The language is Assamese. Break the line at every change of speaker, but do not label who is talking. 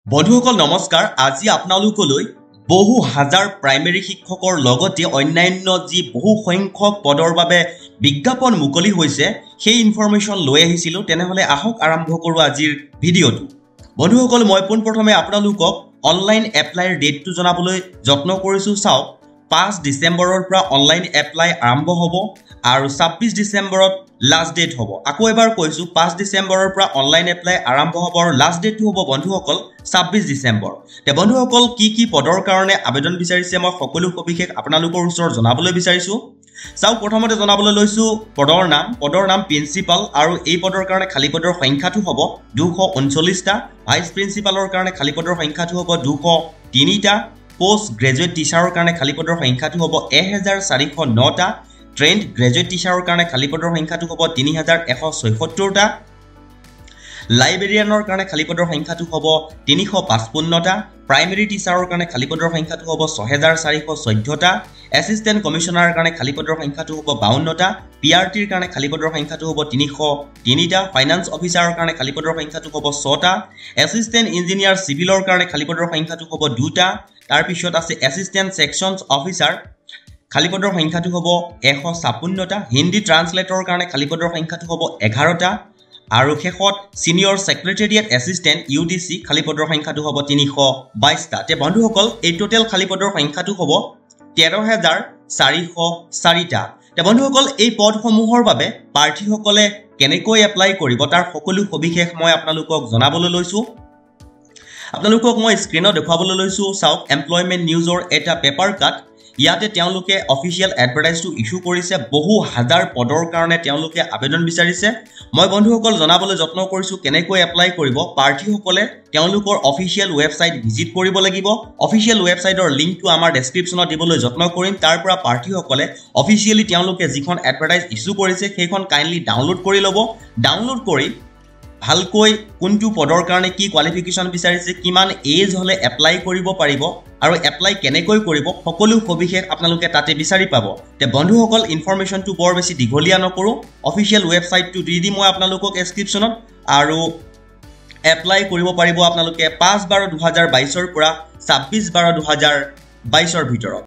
বন্ধুসকল নমস্কাৰ আজি আপোনালোকলৈ বহু হাজাৰ প্ৰাইমেৰী শিক্ষকৰ লগতে অন্যান্য যি বহু সংখ্যক পদৰ বাবে বিজ্ঞাপন মুকলি হৈছে সেই ইনফৰমেশন লৈ আহিছিলো তেনেহলে আহক আৰম্ভ কৰো আজিৰ ভিডিওটো বন্ধুসকল মই পোনপ্ৰথমে আপোনালোকক অনলাইন এপ্লাইৰ ডেটটো জনাবলৈ যত্ন কৰিছো চাওক 5 ডিসেম্বৰৰ পৰা অনলাইন এপ্লাই আৰম্ভ হ'ব আৰু 26 ডিসেম্বৰত লাষ্ট ডেট হ'ব আকৌ এবাৰ কৈছো 5 ডিসেম্বৰৰ পৰা অনলাইন এপ্লাই আৰম্ভ হ'ব আৰু লাষ্ট ডেটটো হ'ব বন্ধুসকল 26 ডিসেম্বৰ তে বন্ধুসকল কি পদৰ কাৰণে আবেদন বিচাৰিছে মই সকলো সবিশেষ আপোনালোকৰ ওচৰত জনাবলৈ বিচাৰিছো চাও প্ৰথমতে জনাবলৈ লৈছো পদৰ নাম প্ৰিন্সিপাল আৰু এই পদৰ কাৰণে খালি পদৰ সংখ্যাটো হ'ব 239টা ভাইস প্ৰিন্সিপালৰ কাৰণে খালি পদৰ সংখ্যাটো হ'ব 203টা পোষ্ট গ্ৰেজুৱেট টিচাৰৰ কাৰণে খালি পদৰ সংখ্যাটো হ'ব 1409টা ট্ৰেন্ড গ্ৰেজুৱেট টিচাৰৰ কাৰণে খালি পদৰ সংখ্যাটো হ'ব 3176টা লাইব্ৰেৰিয়ানৰ কাৰণে খালি পদৰ সংখ্যাটো হ'ব 355টা প্ৰাইমেৰী টিচাৰৰ কাৰণে খালি পদৰ সংখ্যাটো হ'ব 6414টা এসিস্ট্যান্ট কমিশনাৰৰ কাৰণে খালি পদৰ সংখ্যাটো হ'ব 52টা পিআৰটিৰ কাৰণে খালি পদৰ সংখ্যাটো হ'ব 303টা ফাইনান্স অফিচাৰৰ কাৰণে খালি পদৰ সংখ্যাটো হ'ব 6টা এসিস্ট্যান্ট ইঞ্জিনিয়াৰ সিভিলৰ কাৰণে খালি পদৰ সংখ্যাটো হ'ব 2টা তাৰ পিছত আছে এসিস্ট্যান্ট সেকশনস অফিচাৰ খালি পদৰ সংখ্যাটো হ'ব 156টা হিন্দী ট্ৰান্সলেটৰৰ কাৰণে খালি পদৰ সংখ্যাটো হ'ব 11টা আৰু শেষত সিনিয়ৰ সেক্ৰেটাৰিয়েট এসিস্ট্যান্ট ইউডিসি খালি পদৰ সংখ্যাটো হ'ব 322টা তে বন্ধুসকল এই টোটাল খালি পদৰ সংখ্যাটো হ'ব 13404টা তে বন্ধুসকল এই পদসমূহৰ বাবে প্ৰাৰ্থীসকলে কেনেকৈ এপ্লাই কৰিব তাৰ সকলো সবিশেষ মই আপোনালোকক জনাবলৈ লৈছো আপোনালোকক মই স্ক্ৰিনত দেখাবলৈ লৈছো চাওক এমপ্লয়মেন্ট নিউজৰ এটা পেপাৰ কাট ইয়াতে তেওঁলোকে অফিচিয়েল এডভাৰটাইজটো ইস্যু কৰিছে বহু হাজাৰ পদৰ কাৰণে তেওঁলোকে আবেদন বিচাৰিছে মই বন্ধুসকল জনাবলৈ যত্ন কৰিছো কেনেকৈ এপ্লাই কৰিব প্ৰাৰ্থীসকলে তেওঁলোকৰ অফিচিয়েল ৱেবসাইট ভিজিট কৰিব লাগিব অফিচিয়েল ৱেবসাইটৰ লিংকটো আমাৰ ডেসক্ৰিপচনত দিবলৈ যত্ন কৰিম তাৰ পৰা প্ৰাৰ্থীসকলে অফিচিয়েলি তেওঁলোকে যিখন এডভাৰটাইজ ইস্যু কৰিছে সেইখন কাইন্ডলি ডাউনলোড কৰি ল'ব ডাউনলোড কৰি ভালকৈ কোনটো পদৰ কাৰণে কি কোৱালিফিকেশন বিচাৰিছে কিমান এজ হলে এপ্লাই কৰিব পাৰিব আৰু এপ্লাই কেনেকৈ কৰিব সকলো সবিশেষ আপোনালোকে তাতে বিচাৰি পাব তে বন্ধুসকল ইনফৰমেশনটো বৰ বেছি দীঘলীয়া নকৰো অফিচিয়েল ৱেবসাইটটো দি দিম মই আপোনালোকক ডেসক্ৰিপচনত আৰু এপ্লাই কৰিব পাৰিব আপোনালোকে 5/12/2022 ৰ পৰা 26/12/2022 ৰ ভিতৰত